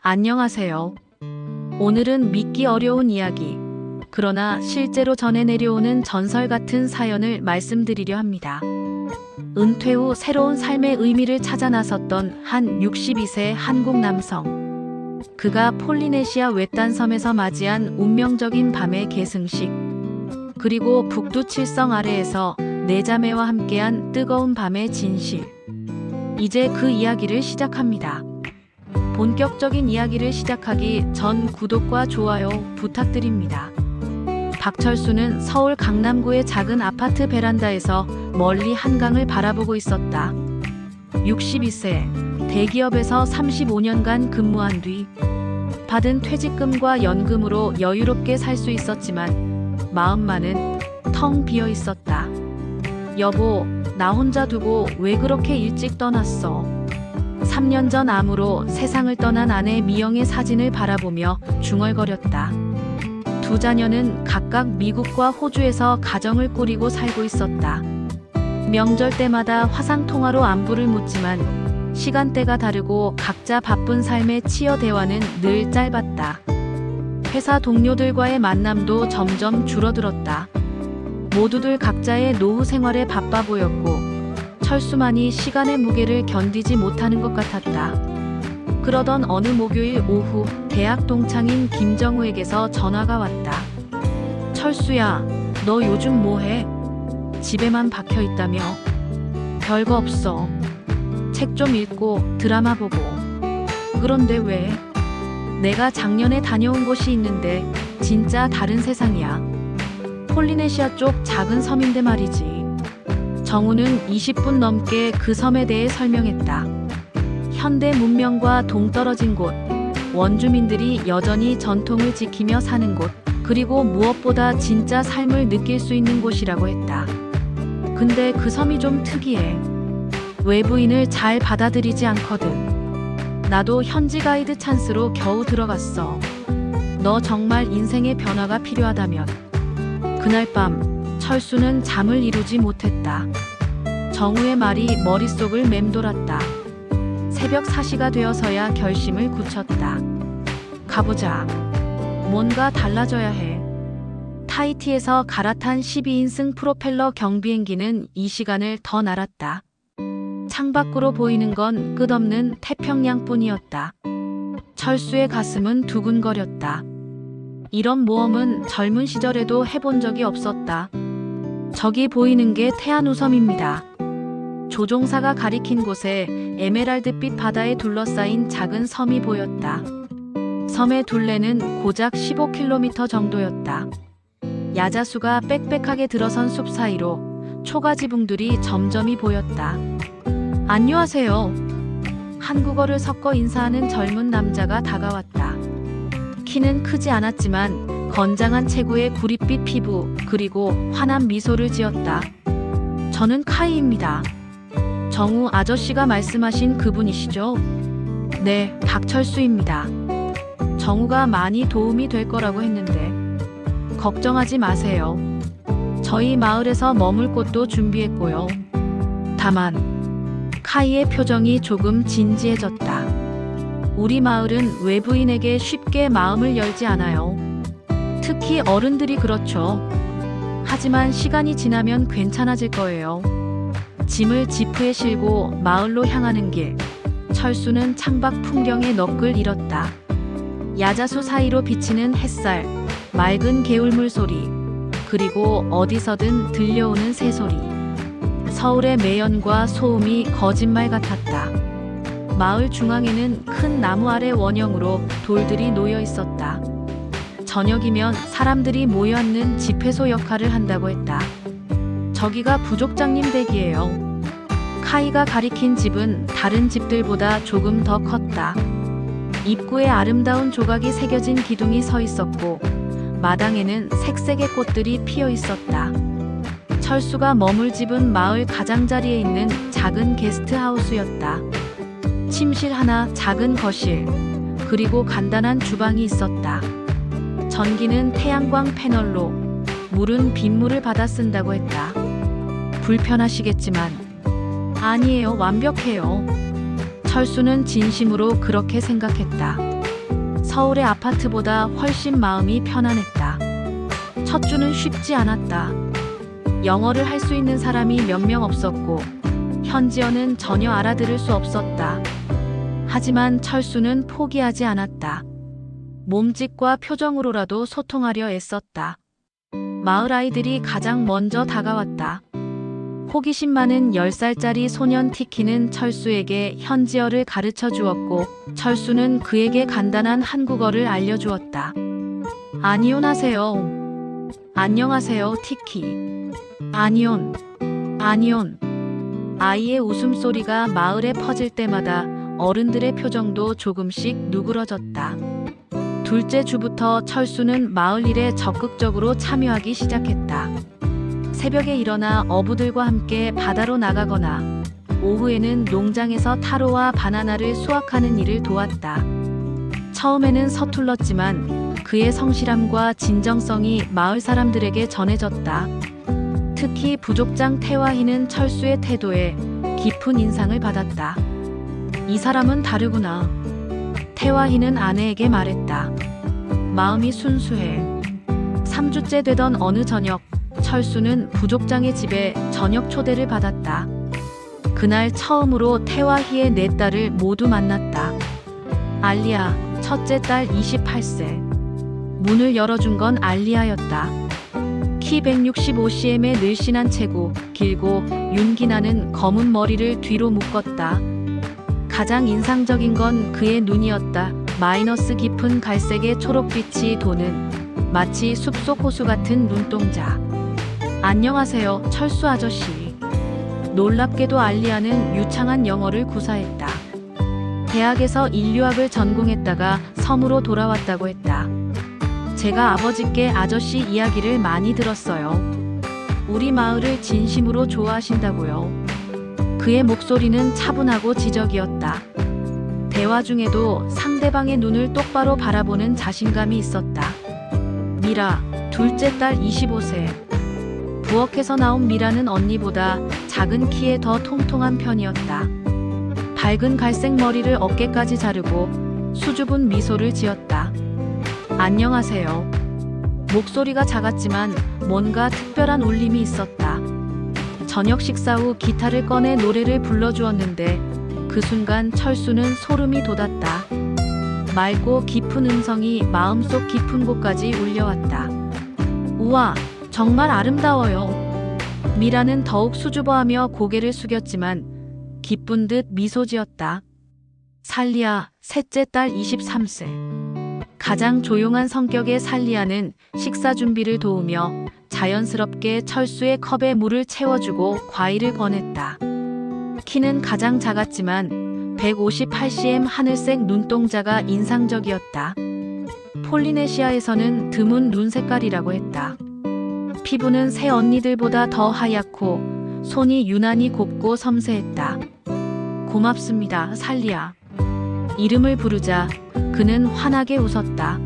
안녕하세요. 오늘은 믿기 어려운 이야기, 그러나 실제로 전해 내려오는 전설 같은 사연을 말씀드리려 합니다. 은퇴 후 새로운 삶의 의미를 찾아 나섰던 한 62세 한국 남성. 그가 폴리네시아 외딴 섬에서 맞이한 운명적인 밤의 계승식, 그리고 북두 칠성 아래에서 네 자매와 함께한 뜨거운 밤의 진실. 이제 그 이야기를 시작합니다. 본격적인 이야기를 시작하기 전 구독과 좋아요 부탁드립니다. 박철수는 서울 강남구의 작은 아파트 베란다에서 멀리 한강을 바라보고 있었다. 62세, 대기업에서 35년간 근무한 뒤 받은 퇴직금과 연금으로 여유롭게 살 수 있었지만 마음만은 텅 비어 있었다. 여보, 나 혼자 두고 왜 그렇게 일찍 떠났어? 3년 전 암으로 세상을 떠난 아내 미영의 사진을 바라보며 중얼거렸다. 두 자녀는 각각 미국과 호주에서 가정을 꾸리고 살고 있었다. 명절 때마다 화상통화로 안부를 묻지만 시간대가 다르고 각자 바쁜 삶에 치여 대화는 늘 짧았다. 회사 동료들과의 만남도 점점 줄어들었다. 모두들 각자의 노후 생활에 바빠 보였고 철수만이 시간의 무게를 견디지 못하는 것 같았다. 그러던 어느 목요일 오후 대학 동창인 김정우에게서 전화가 왔다. 철수야, 너 요즘 뭐해? 집에만 박혀 있다며? 별거 없어. 책 좀 읽고 드라마 보고. 그런데 왜? 내가 작년에 다녀온 곳이 있는데 진짜 다른 세상이야. 폴리네시아 쪽 작은 섬인데 말이지. 정우는 20분 넘게 그 섬에 대해 설명했다. 현대 문명과 동떨어진 곳, 원주민들이 여전히 전통을 지키며 사는 곳, 그리고 무엇보다 진짜 삶을 느낄 수 있는 곳이라고 했다. 근데 그 섬이 좀 특이해. 외부인을 잘 받아들이지 않거든. 나도 현지 가이드 찬스로 겨우 들어갔어. 너 정말 인생의 변화가 필요하다면. 그날 밤 철수는 잠을 이루지 못했다. 정우의 말이 머릿속을 맴돌았다. 새벽 4시가 되어서야 결심을 굳혔다. 가보자. 뭔가 달라져야 해. 타히티에서 갈아탄 12인승 프로펠러 경비행기는 이 시간을 더 날았다. 창밖으로 보이는 건 끝없는 태평양뿐이었다. 철수의 가슴은 두근거렸다. 이런 모험은 젊은 시절에도 해본 적이 없었다. 저기 보이는 게 태안우섬입니다. 조종사가 가리킨 곳에 에메랄드빛 바다에 둘러싸인 작은 섬이 보였다. 섬의 둘레는 고작 15km 정도였다. 야자수가 빽빽하게 들어선 숲 사이로 초가지붕들이 점점이 보였다. 안녕하세요. 한국어를 섞어 인사하는 젊은 남자가 다가왔다. 키는 크지 않았지만 건장한 체구의 구릿빛 피부, 그리고 환한 미소를 지었다. 저는 카이입니다. 정우 아저씨가 말씀하신 그분이시죠? 네, 박철수입니다. 정우가 많이 도움이 될 거라고 했는데 걱정하지 마세요. 저희 마을에서 머물 곳도 준비했고요. 다만 카이의 표정이 조금 진지해졌다. 우리 마을은 외부인에게 쉽게 마음을 열지 않아요. 특히 어른들이 그렇죠. 하지만 시간이 지나면 괜찮아질 거예요. 짐을 지프에 실고 마을로 향하는 길. 철수는 창밖 풍경에 넋을 잃었다. 야자수 사이로 비치는 햇살, 맑은 개울물 소리, 그리고 어디서든 들려오는 새소리. 서울의 매연과 소음이 거짓말 같았다. 마을 중앙에는 큰 나무 아래 원형으로 돌들이 놓여 있었다. 저녁이면 사람들이 모여 앉는 집회소 역할을 한다고 했다. 저기가 부족장님 댁이에요. 카이가 가리킨 집은 다른 집들보다 조금 더 컸다. 입구에 아름다운 조각이 새겨진 기둥이 서 있었고 마당에는 색색의 꽃들이 피어 있었다. 철수가 머물 집은 마을 가장자리에 있는 작은 게스트하우스였다. 침실 하나, 작은 거실, 그리고 간단한 주방이 있었다. 전기는 태양광 패널로, 물은 빗물을 받아 쓴다고 했다. 불편하시겠지만 아니에요, 완벽해요. 철수는 진심으로 그렇게 생각했다. 서울의 아파트보다 훨씬 마음이 편안했다. 첫 주는 쉽지 않았다. 영어를 할 수 있는 사람이 몇 명 없었고 현지어는 전혀 알아들을 수 없었다. 하지만 철수는 포기하지 않았다. 몸짓과 표정으로라도 소통하려 애썼다. 마을 아이들이 가장 먼저 다가왔다. 호기심 많은 10살짜리 소년 티키는 철수에게 현지어를 가르쳐 주었고 철수는 그에게 간단한 한국어를 알려주었다. 아니온하세요. 안녕하세요, 티키. 아니온. 아이의 웃음소리가 마을에 퍼질 때마다 어른들의 표정도 조금씩 누그러졌다. 둘째 주부터 철수는 마을 일에 적극적으로 참여하기 시작했다. 새벽에 일어나 어부들과 함께 바다로 나가거나 오후에는 농장에서 타로와 바나나를 수확하는 일을 도왔다. 처음에는 서툴렀지만 그의 성실함과 진정성이 마을 사람들에게 전해졌다. 특히 부족장 태화희는 철수의 태도에 깊은 인상을 받았다. 이 사람은 다르구나. 태화희는 아내에게 말했다. 마음이 순수해. 3주째 되던 어느 저녁, 철수는 부족장의 집에 저녁 초대를 받았다. 그날 처음으로 태화희의 네 딸을 모두 만났다. 알리아, 첫째 딸 28세. 문을 열어준 건 알리아였다. 키 165cm의 늘씬한 체구, 길고 윤기 나는 검은 머리를 뒤로 묶었다. 가장 인상적인 건 그의 눈이었다. 마이너스 깊은 갈색의 초록빛이 도는 마치 숲속 호수 같은 눈동자. 안녕하세요, 철수 아저씨. 놀랍게도 알리아는 유창한 영어를 구사했다. 대학에서 인류학을 전공했다가 섬으로 돌아왔다고 했다. 제가 아버지께 아저씨 이야기를 많이 들었어요. 우리 마을을 진심으로 좋아하신다고요. 그의 목소리는 차분하고 지적이었다. 대화 중에도 상대방의 눈을 똑바로 바라보는 자신감이 있었다. 미라, 둘째 딸 25세. 부엌에서 나온 미라는 언니보다 작은 키에 더 통통한 편이었다. 밝은 갈색 머리를 어깨까지 자르고 수줍은 미소를 지었다. 안녕하세요. 목소리가 작았지만 뭔가 특별한 울림이 있었다. 저녁 식사 후 기타를 꺼내 노래를 불러주었는데 그 순간 철수는 소름이 돋았다. 맑고 깊은 음성이 마음속 깊은 곳까지 울려왔다. 우와, 정말 아름다워요. 미라는 더욱 수줍어하며 고개를 숙였지만 기쁜 듯 미소 지었다. 살리아, 셋째 딸 23세. 가장 조용한 성격의 살리아는 식사 준비를 도우며 자연스럽게 철수의 컵에 물을 채워주고 과일을 권했다. 키는 가장 작았지만 158cm 하늘색 눈동자가 인상적이었다. 폴리네시아에서는 드문 눈 색깔이라고 했다. 피부는 새 언니들보다 더 하얗고 손이 유난히 곱고 섬세했다. 고맙습니다, 살리아. 이름을 부르자 그는 환하게 웃었다.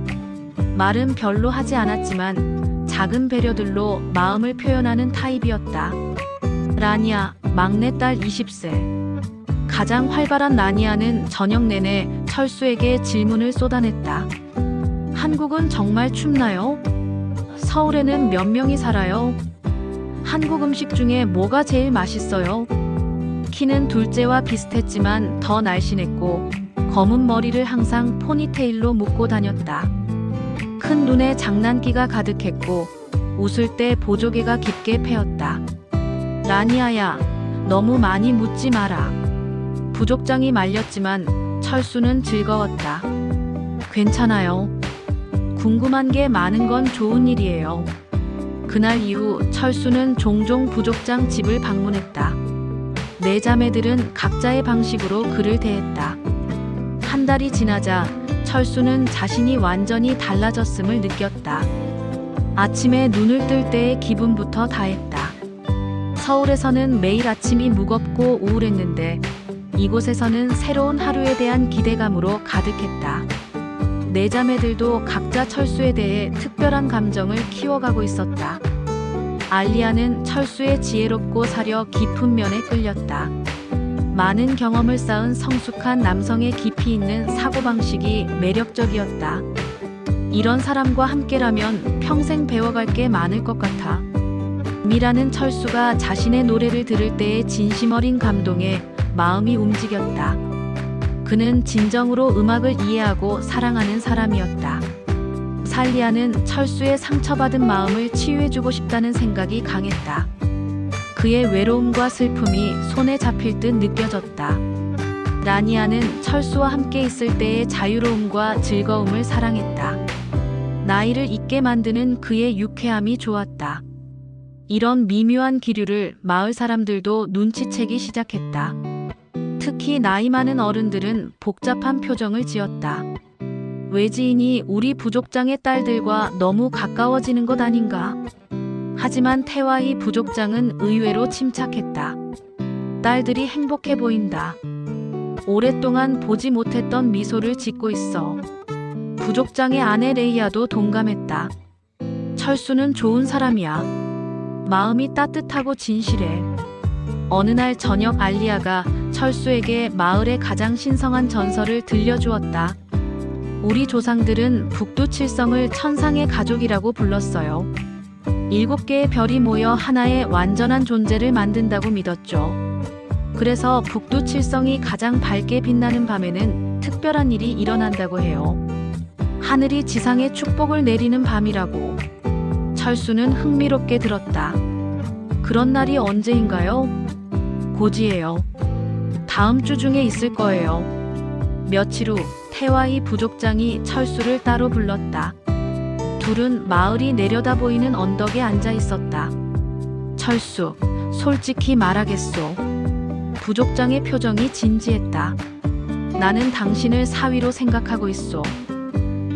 말은 별로 하지 않았지만 작은 배려들로 마음을 표현하는 타입이었다. 라니아, 막내딸 20세. 가장 활발한 라니아는 저녁 내내 철수에게 질문을 쏟아냈다. 한국은 정말 춥나요? 서울에는 몇 명이 살아요? 한국 음식 중에 뭐가 제일 맛있어요? 키는 둘째와 비슷했지만 더 날씬했고 검은 머리를 항상 포니테일로 묶고 다녔다. 큰 눈에 장난기가 가득했고 웃을 때 보조개가 깊게 패였다. 라니아야, 너무 많이 묻지 마라. 부족장이 말렸지만 철수는 즐거웠다. 괜찮아요. 궁금한 게 많은 건 좋은 일이에요. 그날 이후 철수는 종종 부족장 집을 방문했다. 네 자매들은 각자의 방식으로 그를 대했다. 한 달이 지나자 철수는 자신이 완전히 달라졌음을 느꼈다. 아침에 눈을 뜰 때의 기분부터 다했다. 서울에서는 매일 아침이 무겁고 우울했는데 이곳에서는 새로운 하루에 대한 기대감으로 가득했다. 네 자매들도 각자 철수에 대해 특별한 감정을 키워가고 있었다. 알리아는 철수의 지혜롭고 사려 깊은 면에 끌렸다. 많은 경험을 쌓은 성숙한 남성의 깊이 있는 사고방식이 매력적이었다. 이런 사람과 함께라면 평생 배워갈 게 많을 것 같아. 미라는 철수가 자신의 노래를 들을 때의 진심 어린 감동에 마음이 움직였다. 그는 진정으로 음악을 이해하고 사랑하는 사람이었다. 살리아는 철수의 상처받은 마음을 치유해주고 싶다는 생각이 강했다. 그의 외로움과 슬픔이 손에 잡힐 듯 느껴졌다. 라니아는 철수와 함께 있을 때의 자유로움과 즐거움을 사랑했다. 나이를 잊게 만드는 그의 유쾌함이 좋았다. 이런 미묘한 기류를 마을 사람들도 눈치채기 시작했다. 특히 나이 많은 어른들은 복잡한 표정을 지었다. 외지인이 우리 부족장의 딸들과 너무 가까워지는 것 아닌가? 하지만 태와이 부족장은 의외로 침착했다. 딸들이 행복해 보인다. 오랫동안 보지 못했던 미소를 짓고 있어. 부족장의 아내 레이아도 동감했다. 철수는 좋은 사람이야. 마음이 따뜻하고 진실해. 어느 날 저녁 알리아가 철수에게 마을의 가장 신성한 전설을 들려주었다. 우리 조상들은 북두칠성을 천상의 가족이라고 불렀어요. 7개의 별이 모여 하나의 완전한 존재를 만든다고 믿었죠. 그래서 북두칠성이 가장 밝게 빛나는 밤에는 특별한 일이 일어난다고 해요. 하늘이 지상에 축복을 내리는 밤이라고. 철수는 흥미롭게 들었다. 그런 날이 언제인가요? 곧이에요. 다음 주 중에 있을 거예요. 며칠 후 태와이 부족장이 철수를 따로 불렀다. 둘은 마을이 내려다 보이는 언덕에 앉아 있었다. 철수, 솔직히 말하겠소. 부족장의 표정이 진지했다. 나는 당신을 사위로 생각하고 있소.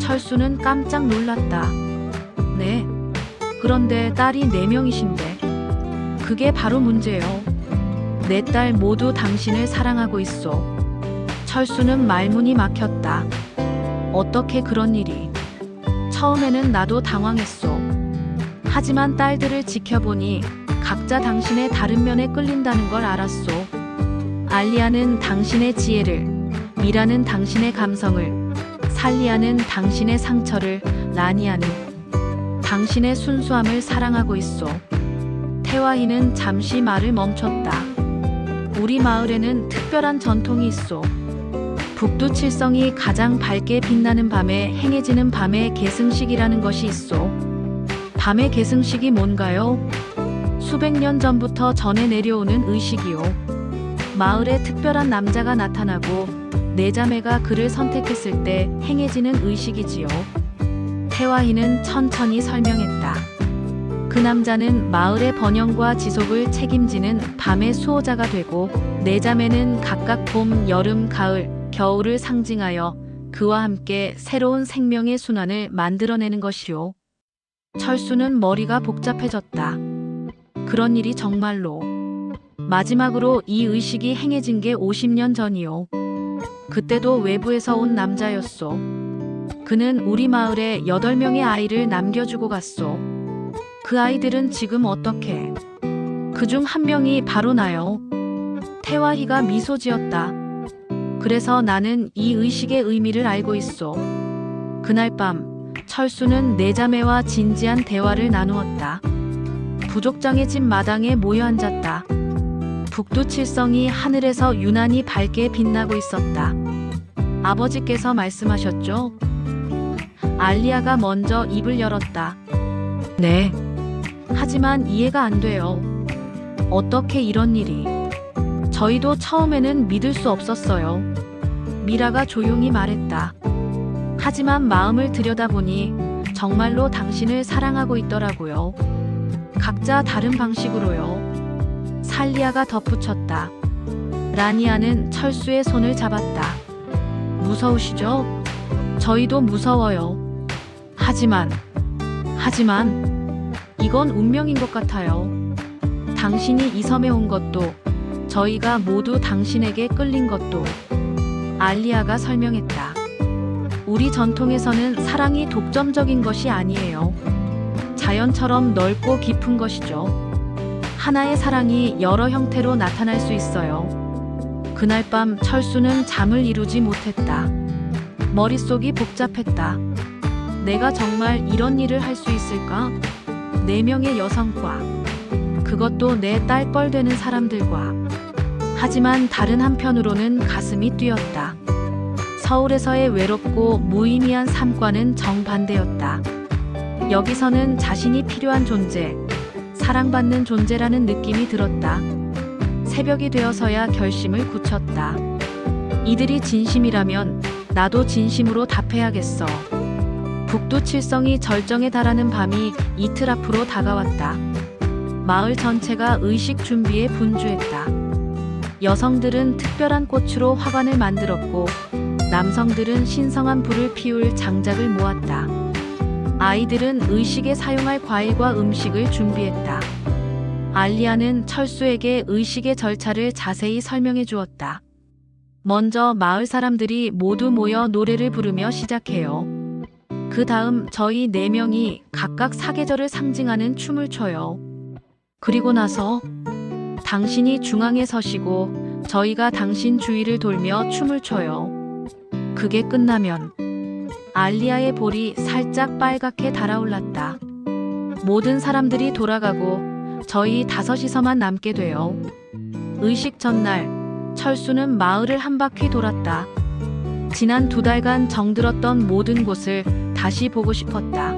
철수는 깜짝 놀랐다. 네. 그런데 딸이 4명이신데. 그게 바로 문제요. 4딸 모두 당신을 사랑하고 있소. 철수는 말문이 막혔다. 어떻게 그런 일이? 처음에는 나도 당황했소. 하지만 딸들을 지켜보니 각자 당신의 다른 면에 끌린다는 걸 알았소. 알리아는 당신의 지혜를, 미라는 당신의 감성을, 살리아는 당신의 상처를, 라니아는 당신의 순수함을 사랑하고 있소. 태와이는 잠시 말을 멈췄다. 우리 마을에는 특별한 전통이 있소. 북두칠성이 가장 밝게 빛나는 밤에 행해지는 밤의 계승식이라는 것이 있소. 밤의 계승식이 뭔가요? 수백 년 전부터 전해 내려오는 의식이요. 마을에 특별한 남자가 나타나고 4자매가 그를 선택했을 때 행해지는 의식이지요. 태와이는 천천히 설명했다. 그 남자는 마을의 번영과 지속을 책임지는 밤의 수호자가 되고 4자매는 각각 봄, 여름, 가을, 겨울을 상징하여 그와 함께 새로운 생명의 순환을 만들어내는 것이요. 철수는 머리가 복잡해졌다. 그런 일이 정말로. 마지막으로 이 의식이 행해진 게 50년 전이요. 그때도 외부에서 온 남자였소. 그는 우리 마을에 8명의 아이를 남겨주고 갔소. 그 아이들은 지금 어떻게? 그중 한 명이 바로 나요. 태와희가 미소 지었다. 그래서 나는 이 의식의 의미를 알고 있소. 그날 밤 철수는 4자매와 진지한 대화를 나누었다. 부족장의 집 마당에 모여 앉았다. 북두칠성이 하늘에서 유난히 밝게 빛나고 있었다. 아버지께서 말씀하셨죠? 알리아가 먼저 입을 열었다. 네. 하지만 이해가 안 돼요. 어떻게 이런 일이? 저희도 처음에는 믿을 수 없었어요. 미라가 조용히 말했다. 하지만 마음을 들여다보니 정말로 당신을 사랑하고 있더라고요. 각자 다른 방식으로요. 살리아가 덧붙였다. 라니아는 철수의 손을 잡았다. 무서우시죠? 저희도 무서워요. 하지만 이건 운명인 것 같아요. 당신이 이 섬에 온 것도 저희가 모두 당신에게 끌린 것도. 알리아가 설명했다. 우리 전통에서는 사랑이 독점적인 것이 아니에요. 자연처럼 넓고 깊은 것이죠. 하나의 사랑이 여러 형태로 나타날 수 있어요. 그날 밤 철수는 잠을 이루지 못했다. 머릿속이 복잡했다. 내가 정말 이런 일을 할 수 있을까? 4명의 여성과, 그것도 내 딸뻘 되는 사람들과. 하지만 다른 한편으로는 가슴이 뛰었다. 서울에서의 외롭고 무의미한 삶과는 정반대였다. 여기서는 자신이 필요한 존재, 사랑받는 존재라는 느낌이 들었다. 새벽이 되어서야 결심을 굳혔다. 이들이 진심이라면 나도 진심으로 답해야겠어. 북두칠성이 절정에 달하는 밤이 이틀 앞으로 다가왔다. 마을 전체가 의식 준비에 분주했다. 여성들은 특별한 꽃으로 화관을 만들었고 남성들은 신성한 불을 피울 장작을 모았다. 아이들은 의식에 사용할 과일과 음식을 준비했다. 알리아는 철수에게 의식의 절차를 자세히 설명해 주었다. 먼저 마을 사람들이 모두 모여 노래를 부르며 시작해요. 그 다음 저희 4명이 각각 사계절을 상징하는 춤을 춰요. 그리고 나서 당신이 중앙에 서시고 저희가 당신 주위를 돌며 춤을 춰요. 그게 끝나면 알리아의 볼이 살짝 빨갛게 달아올랐다. 모든 사람들이 돌아가고 저희 5이서만 남게 돼요. 의식 전날 철수는 마을을 한 바퀴 돌았다. 지난 2달간 정들었던 모든 곳을 다시 보고 싶었다.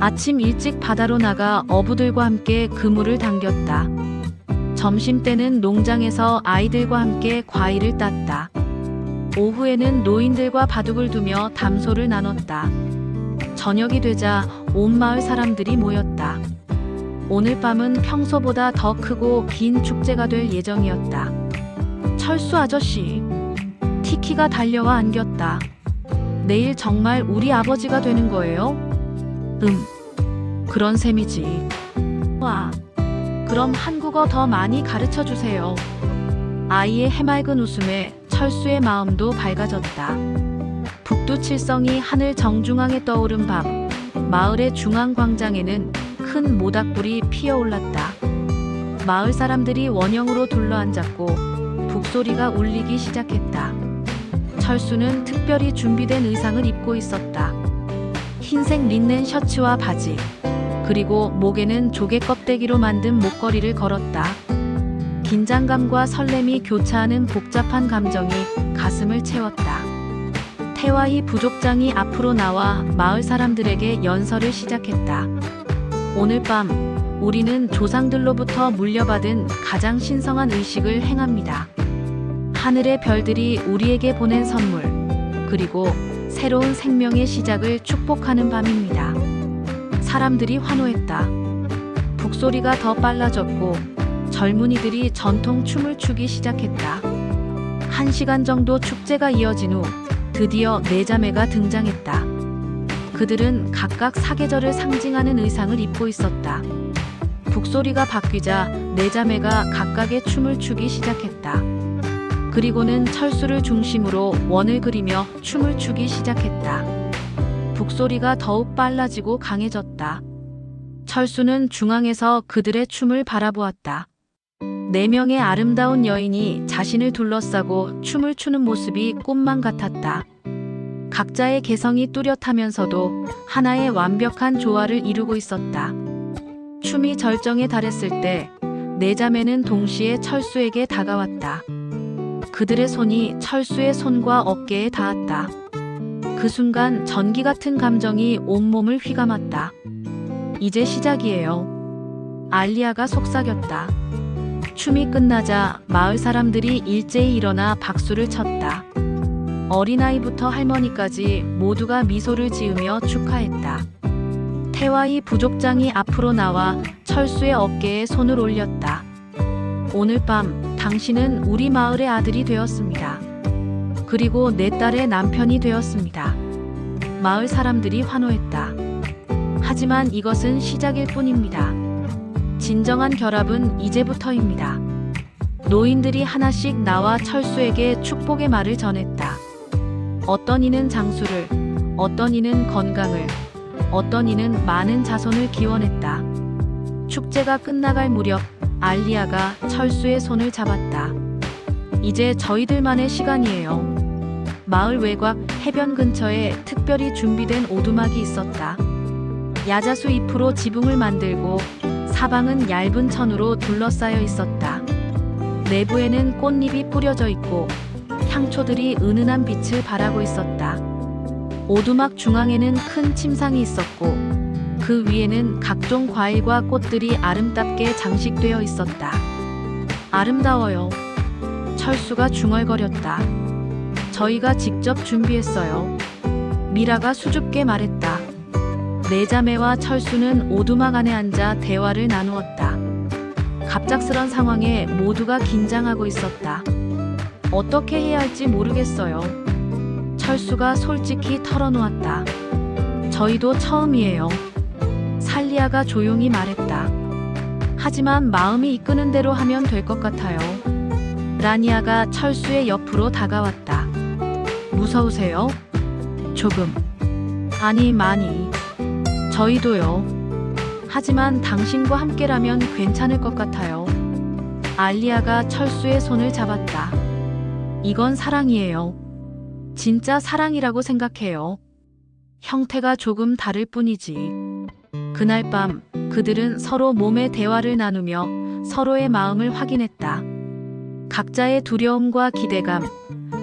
아침 일찍 바다로 나가 어부들과 함께 그물을 당겼다. 점심때는 농장에서 아이들과 함께 과일을 땄다. 오후에는 노인들과 바둑을 두며 담소를 나눴다. 저녁이 되자 온 마을 사람들이 모였다. 오늘 밤은 평소보다 더 크고 긴 축제가 될 예정이었다. 철수 아저씨, 티키가 달려와 안겼다. 내일 정말 우리 아버지가 되는 거예요? 그런 셈이지. 와, 그럼 한국어 더 많이 가르쳐 주세요. 아이의 해맑은 웃음에 철수의 마음도 밝아졌다. 북두칠성이 하늘 정중앙에 떠오른 밤, 마을의 중앙 광장에는 큰 모닥불이 피어올랐다. 마을 사람들이 원형으로 둘러앉았고 북소리가 울리기 시작했다. 철수는 특별히 준비된 의상을 입고 있었다. 흰색 린넨 셔츠와 바지, 그리고 목에는 조개 껍데기로 만든 목걸이를 걸었다. 긴장감과 설렘이 교차하는 복잡한 감정이 가슴을 채웠다. 태와희 부족장이 앞으로 나와 마을 사람들에게 연설을 시작했다. 오늘 밤 우리는 조상들로부터 물려받은 가장 신성한 의식을 행합니다. 하늘의 별들이 우리에게 보낸 선물, 그리고 새로운 생명의 시작을 축복하는 밤입니다. 사람들이 환호했다. 북소리가 더 빨라졌고 젊은이들이 전통 춤을 추기 시작했다. 1시간 정도 축제가 이어진 후 드디어 4자매가 등장했다. 그들은 각각 사계절을 상징하는 의상을 입고 있었다. 북소리가 바뀌자 4자매가 각각의 춤을 추기 시작했다. 그리고는 철수를 중심으로 원을 그리며 춤을 추기 시작했다. 북소리가 더욱 빨라지고 강해졌다. 철수는 중앙에서 그들의 춤을 바라보았다. 4명의 아름다운 여인이 자신을 둘러싸고 춤을 추는 모습이 꿈만 같았다. 각자의 개성이 뚜렷하면서도 하나의 완벽한 조화를 이루고 있었다. 춤이 절정에 달했을 때 4자매는 동시에 철수에게 다가왔다. 그들의 손이 철수의 손과 어깨에 닿았다. 그 순간 전기 같은 감정이 온몸을 휘감았다. 이제 시작이에요. 알리아가 속삭였다. 춤이 끝나자 마을 사람들이 일제히 일어나 박수를 쳤다. 어린아이부터 할머니까지 모두가 미소를 지으며 축하했다. 태와희 부족장이 앞으로 나와 철수의 어깨에 손을 올렸다. 오늘 밤 당신은 우리 마을의 아들이 되었습니다. 그리고 내 딸의 남편이 되었습니다. 마을 사람들이 환호했다. 하지만 이것은 시작일 뿐입니다. 진정한 결합은 이제부터입니다. 노인들이 하나씩 나와 철수에게 축복의 말을 전했다. 어떤 이는 장수를, 어떤 이는 건강을, 어떤 이는 많은 자손을 기원했다. 축제가 끝나갈 무렵 알리아가 철수의 손을 잡았다. 이제 저희들만의 시간이에요. 마을 외곽 해변 근처에 특별히 준비된 오두막이 있었다. 야자수 잎으로 지붕을 만들고 사방은 얇은 천으로 둘러싸여 있었다. 내부에는 꽃잎이 뿌려져 있고 향초들이 은은한 빛을 발하고 있었다. 오두막 중앙에는 큰 침상이 있었고 그 위에는 각종 과일과 꽃들이 아름답게 장식되어 있었다. 아름다워요. 철수가 중얼거렸다. 저희가 직접 준비했어요. 미라가 수줍게 말했다. 네 자매와 철수는 오두막 안에 앉아 대화를 나누었다. 갑작스런 상황에 모두가 긴장하고 있었다. 어떻게 해야 할지 모르겠어요. 철수가 솔직히 털어놓았다. 저희도 처음이에요. 살리아가 조용히 말했다. 하지만 마음이 이끄는 대로 하면 될 것 같아요. 라니아가 철수의 옆으로 다가왔다. 무서우세요? 조금. 아니, 많이. 저희도요. 하지만 당신과 함께라면 괜찮을 것 같아요. 알리아가 철수의 손을 잡았다. 이건 사랑이에요. 진짜 사랑이라고 생각해요. 형태가 조금 다를 뿐이지. 그날 밤 그들은 서로 몸의 대화를 나누며 서로의 마음을 확인했다. 각자의 두려움과 기대감,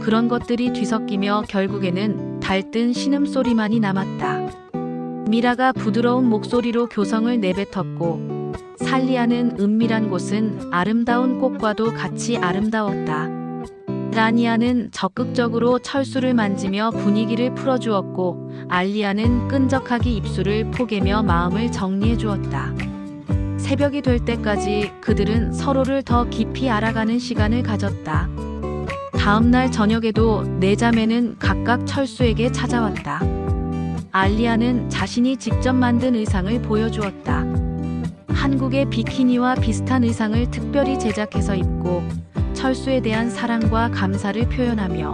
그런 것들이 뒤섞이며 결국에는 달뜬 신음소리만이 남았다. 미라가 부드러운 목소리로 교성을 내뱉었고 살리아는 은밀한 곳은 아름다운 꽃과도 같이 아름다웠다. 라니아는 적극적으로 철수를 만지며 분위기를 풀어주었고 알리아는 끈적하게 입술을 포개며 마음을 정리해 주었다. 새벽이 될 때까지 그들은 서로를 더 깊이 알아가는 시간을 가졌다. 다음 날 저녁에도 네 자매는 각각 철수에게 찾아왔다. 알리아는 자신이 직접 만든 의상을 보여주었다. 한국의 비키니와 비슷한 의상을 특별히 제작해서 입고 철수에 대한 사랑과 감사를 표현하며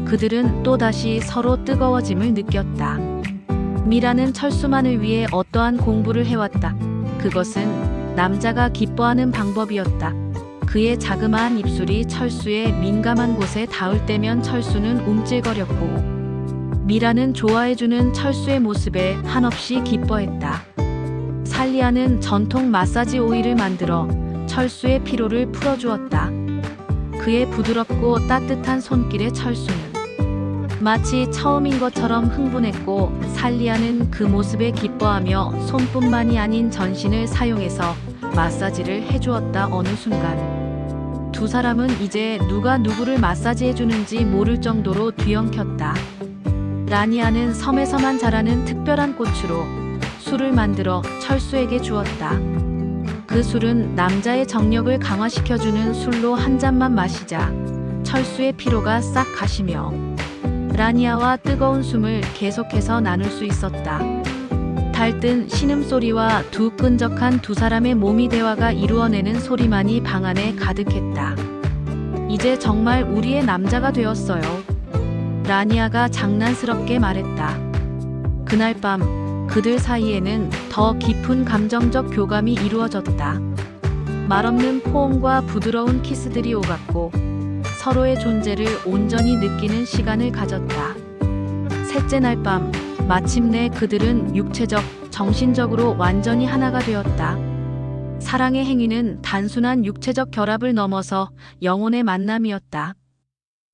그들은 또다시 서로 뜨거워짐을 느꼈다. 미라는 철수만을 위해 어떠한 공부를 해왔다. 그것은 남자가 기뻐하는 방법이었다. 그의 자그마한 입술이 철수의 민감한 곳에 닿을 때면 철수는 움찔거렸고 미라는 좋아해주는 철수의 모습에 한없이 기뻐했다. 살리아는 전통 마사지 오일을 만들어 철수의 피로를 풀어주었다. 그의 부드럽고 따뜻한 손길에 철수는 마치 처음인 것처럼 흥분했고 살리아는 그 모습에 기뻐하며 손뿐만이 아닌 전신을 사용해서 마사지를 해주었다. 어느 순간 두 사람은 이제 누가 누구를 마사지해주는지 모를 정도로 뒤엉켰다. 라니아는 섬에서만 자라는 특별한 꽃으로 술을 만들어 철수에게 주었다. 그 술은 남자의 정력을 강화시켜주는 술로 한 잔만 마시자 철수의 피로가 싹 가시며 라니아와 뜨거운 숨을 계속해서 나눌 수 있었다. 달뜬 신음소리와 두 끈적한 두 사람의 몸이 대화가 이루어내는 소리만이 방 안에 가득했다. 이제 정말 우리의 남자가 되었어요. 라니아가 장난스럽게 말했다. 그날 밤 그들 사이에는 더 깊은 감정적 교감이 이루어졌다. 말없는 포옹과 부드러운 키스들이 오갔고 서로의 존재를 온전히 느끼는 시간을 가졌다. 셋째 날 밤 마침내 그들은 육체적, 정신적으로 완전히 하나가 되었다. 사랑의 행위는 단순한 육체적 결합을 넘어서 영혼의 만남이었다.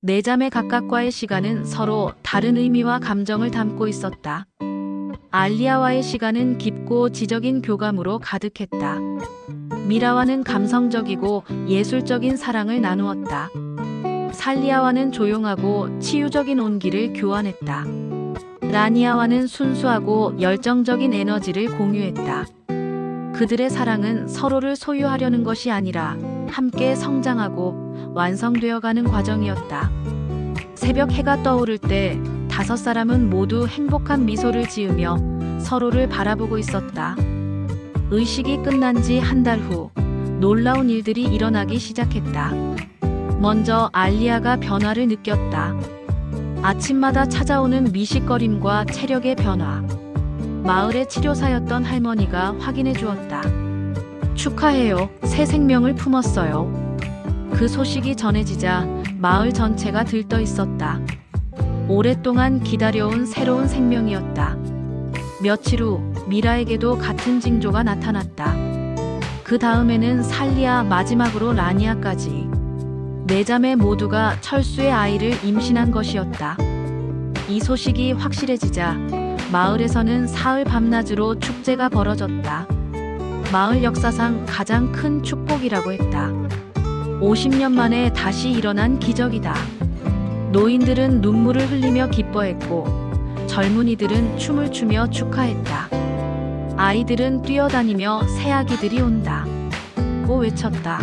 네 자매 각각과의 시간은 서로 다른 의미와 감정을 담고 있었다. 알리아와의 시간은 깊고 지적인 교감으로 가득했다. 미라와는 감성적이고 예술적인 사랑을 나누었다. 살리아와는 조용하고 치유적인 온기를 교환했다. 라니아와는 순수하고 열정적인 에너지를 공유했다. 그들의 사랑은 서로를 소유하려는 것이 아니라 함께 성장하고 완성되어가는 과정이었다. 새벽 해가 떠오를 때 다섯 사람은 모두 행복한 미소를 지으며 서로를 바라보고 있었다. 의식이 끝난 지 한 달 후 놀라운 일들이 일어나기 시작했다. 먼저 알리아가 변화를 느꼈다. 아침마다 찾아오는 미식거림과 체력의 변화. 마을의 치료사였던 할머니가 확인해 주었다. 축하해요. 새 생명을 품었어요. 그 소식이 전해지자 마을 전체가 들떠 있었다. 오랫동안 기다려온 새로운 생명이었다. 며칠 후 미라에게도 같은 징조가 나타났다. 그 다음에는 살리아, 마지막으로 라니아까지. 네 자매 모두가 철수의 아이를 임신한 것이었다. 이 소식이 확실해지자 마을에서는 사흘 밤낮으로 축제가 벌어졌다. 마을 역사상 가장 큰 축복이라고 했다. 50년 만에 다시 일어난 기적이다. 노인들은 눈물을 흘리며 기뻐했고 젊은이들은 춤을 추며 축하했다. 아이들은 뛰어다니며 새아기들이 온다 고 외쳤다.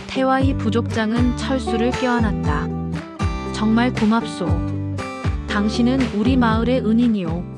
태와이 부족장은 철수를 껴안았다. 정말 고맙소. 당신은 우리 마을의 은인이오.